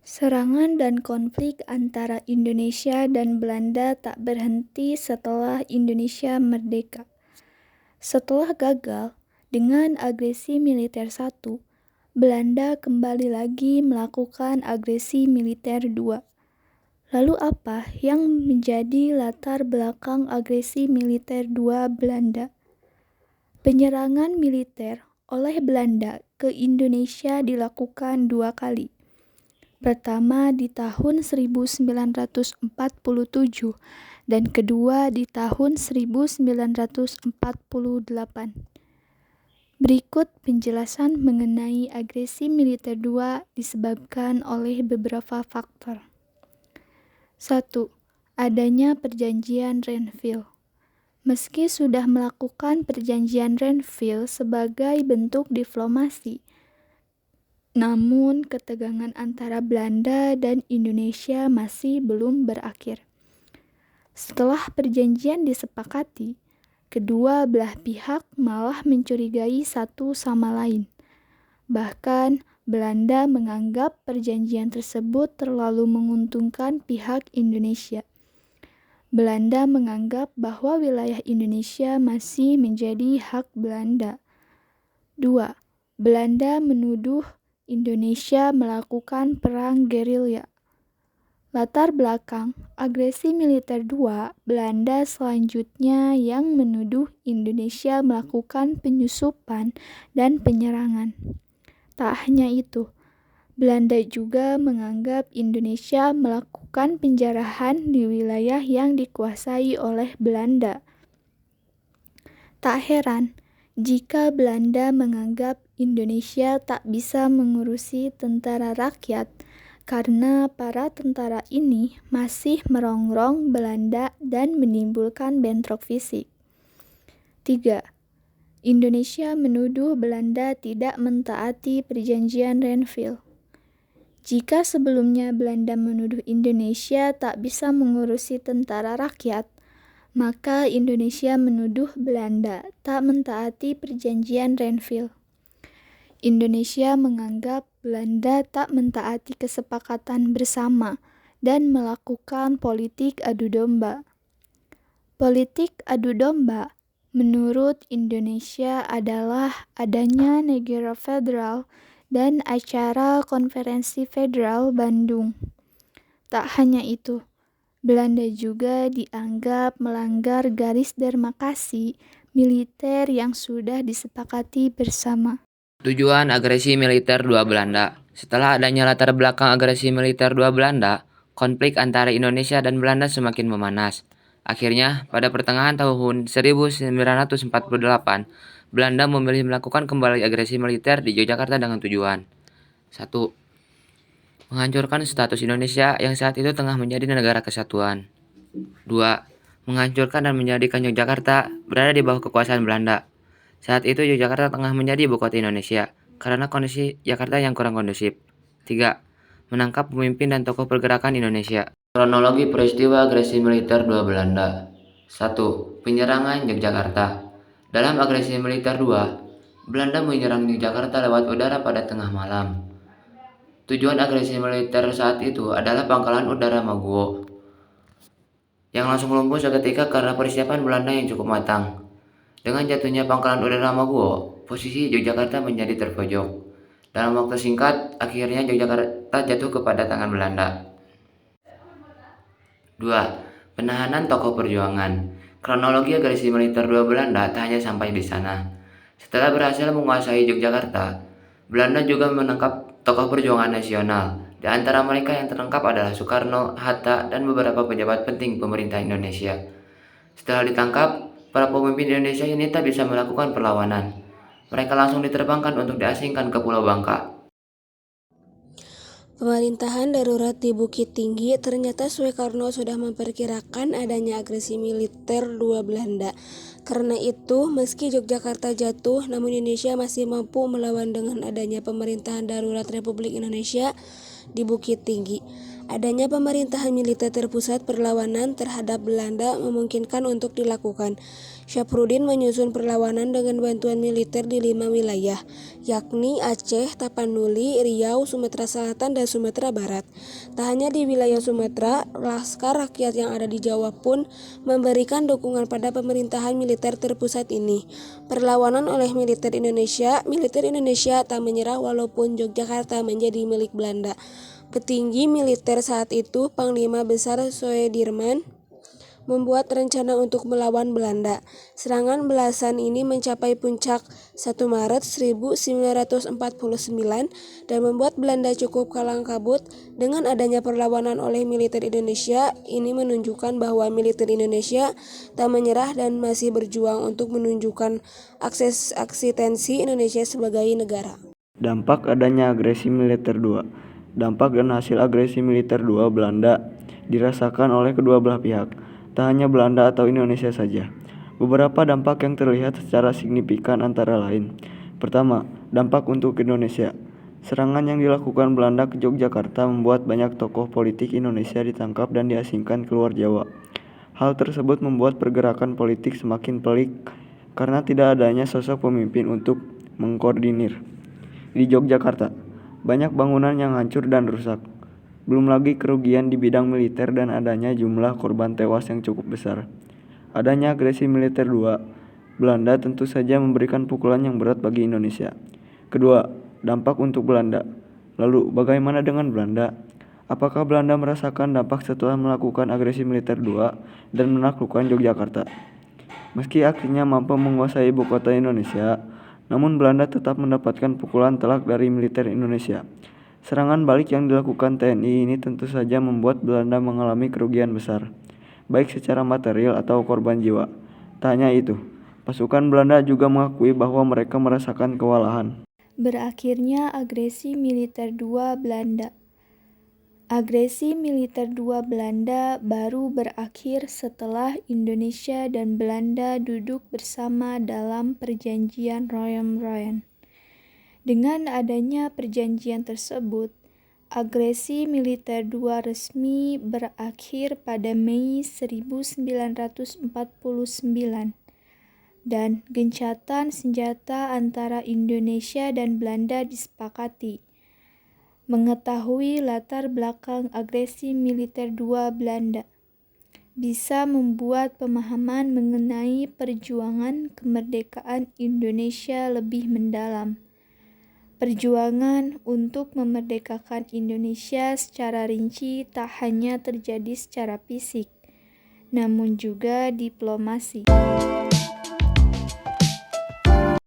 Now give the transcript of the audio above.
Serangan dan konflik antara Indonesia dan Belanda tak berhenti setelah Indonesia merdeka. Setelah gagal dengan agresi militer 1, Belanda kembali lagi melakukan agresi militer 2. Lalu apa yang menjadi latar belakang agresi militer 2 Belanda? Penyerangan militer oleh Belanda ke Indonesia dilakukan 2 kali. Pertama di tahun 1947 dan kedua di tahun 1948. Berikut penjelasan mengenai agresi militer 2 disebabkan oleh beberapa faktor. 1. Adanya perjanjian Renville. Meski sudah melakukan perjanjian Renville sebagai bentuk diplomasi, namun ketegangan antara Belanda dan Indonesia masih belum berakhir. Setelah perjanjian disepakati, kedua belah pihak malah mencurigai satu sama lain. Bahkan Belanda menganggap perjanjian tersebut terlalu menguntungkan pihak Indonesia. Belanda menganggap bahwa wilayah Indonesia masih menjadi hak Belanda. 2. Belanda menuduh Indonesia melakukan perang gerilya. Latar belakang agresi militer 2 Belanda selanjutnya yang menuduh Indonesia melakukan penyusupan dan penyerangan. Tak hanya itu, Belanda juga menganggap Indonesia melakukan penjarahan di wilayah yang dikuasai oleh Belanda. Tak heran jika Belanda menganggap Indonesia tak bisa mengurusi tentara rakyat karena para tentara ini masih merongrong Belanda dan menimbulkan bentrok fisik. 3. Indonesia menuduh Belanda tidak mentaati perjanjian Renville. Jika sebelumnya Belanda menuduh Indonesia tak bisa mengurusi tentara rakyat, maka Indonesia menuduh Belanda tak mentaati perjanjian Renville. Indonesia menganggap Belanda tak mentaati kesepakatan bersama dan melakukan politik adu domba. Politik adu domba menurut Indonesia adalah adanya negara federal dan acara Konferensi Federal Bandung. Tak hanya itu, Belanda juga dianggap melanggar garis demarkasi militer yang sudah disepakati bersama. Tujuan agresi militer 2 Belanda. Setelah adanya latar belakang agresi militer 2 Belanda, konflik antara Indonesia dan Belanda semakin memanas. Akhirnya, pada pertengahan tahun 1948, Belanda memilih melakukan kembali agresi militer di Yogyakarta dengan tujuan 1. Menghancurkan status Indonesia yang saat itu tengah menjadi negara kesatuan. 2. Menghancurkan dan menjadikan Yogyakarta berada di bawah kekuasaan Belanda. Saat itu Yogyakarta tengah menjadi ibu kota Indonesia karena kondisi Jakarta yang kurang kondusif. 3. Menangkap pemimpin dan tokoh pergerakan Indonesia. Kronologi peristiwa agresi militer 2 Belanda. 1. Penyerangan Yogyakarta. Dalam agresi militer 2, Belanda menyerang Yogyakarta lewat udara pada tengah malam. Tujuan agresi militer saat itu adalah pangkalan udara Maguwo, yang langsung lumpuh seketika karena persiapan Belanda yang cukup matang. Dengan jatuhnya pangkalan udara Maguwo, posisi Yogyakarta menjadi terpojok. Dalam waktu singkat, akhirnya Yogyakarta jatuh kepada tangan Belanda. 2. Penahanan tokoh perjuangan. Kronologi agresi militer 2 Belanda tak hanya sampai di sana. Setelah berhasil menguasai Yogyakarta, Belanda juga menangkap tokoh perjuangan nasional. Di antara mereka yang tertangkap adalah Soekarno, Hatta, dan beberapa pejabat penting pemerintah Indonesia. Setelah ditangkap, para pemimpin Indonesia ini tak bisa melakukan perlawanan. Mereka langsung diterbangkan untuk diasingkan ke Pulau Bangka. Pemerintahan darurat di Bukit Tinggi. Ternyata Soekarno sudah memperkirakan adanya agresi militer 2 Belanda. Karena itu, meski Yogyakarta jatuh, namun Indonesia masih mampu melawan dengan adanya pemerintahan darurat Republik Indonesia di Bukit Tinggi. Adanya pemerintahan militer terpusat perlawanan terhadap Belanda memungkinkan untuk dilakukan. Syafruddin menyusun perlawanan dengan bantuan militer di 5 wilayah, yakni Aceh, Tapanuli, Riau, Sumatera Selatan, dan Sumatera Barat. Tak hanya di wilayah Sumatera, Laskar Rakyat yang ada di Jawa pun memberikan dukungan pada pemerintahan militer terpusat ini. Perlawanan oleh militer Indonesia tak menyerah walaupun Yogyakarta menjadi milik Belanda. Petinggi militer saat itu, Panglima Besar Soedirman, membuat rencana untuk melawan Belanda. Serangan belasan ini mencapai puncak 1 Maret 1949 dan membuat Belanda cukup kalang kabut. Dengan adanya perlawanan oleh militer Indonesia, ini menunjukkan bahwa militer Indonesia tak menyerah dan masih berjuang untuk menunjukkan eksistensi Indonesia sebagai negara. Dampak adanya agresi militer 2. Dampak dan hasil agresi militer 2 Belanda dirasakan oleh kedua belah pihak, tak hanya Belanda atau Indonesia saja. Beberapa dampak yang terlihat secara signifikan antara lain. Pertama, dampak untuk Indonesia. Serangan yang dilakukan Belanda ke Yogyakarta membuat banyak tokoh politik Indonesia ditangkap dan diasingkan keluar Jawa. Hal tersebut membuat pergerakan politik semakin pelik karena tidak adanya sosok pemimpin untuk mengkoordinir. Di Yogyakarta, banyak bangunan yang hancur dan rusak. Belum lagi kerugian di bidang militer dan adanya jumlah korban tewas yang cukup besar. Adanya agresi militer 2, Belanda tentu saja memberikan pukulan yang berat bagi Indonesia. Kedua, dampak untuk Belanda. Lalu, bagaimana dengan Belanda? Apakah Belanda merasakan dampak setelah melakukan agresi militer 2 dan menaklukkan Yogyakarta? Meski akhirnya mampu menguasai ibu kota Indonesia, namun Belanda tetap mendapatkan pukulan telak dari militer Indonesia. Serangan balik yang dilakukan TNI ini tentu saja membuat Belanda mengalami kerugian besar, baik secara material atau korban jiwa. Tak hanya itu, pasukan Belanda juga mengakui bahwa mereka merasakan kewalahan. Berakhirnya agresi militer 2 Belanda. Agresi militer 2 Belanda baru berakhir setelah Indonesia dan Belanda duduk bersama dalam perjanjian Royan-Royan. Dengan adanya perjanjian tersebut, agresi militer 2 resmi berakhir pada Mei 1949 dan gencatan senjata antara Indonesia dan Belanda disepakati. Mengetahui latar belakang agresi militer 2 Belanda bisa membuat pemahaman mengenai perjuangan kemerdekaan Indonesia lebih mendalam. Perjuangan untuk memerdekakan Indonesia secara rinci tak hanya terjadi secara fisik, namun juga diplomasi.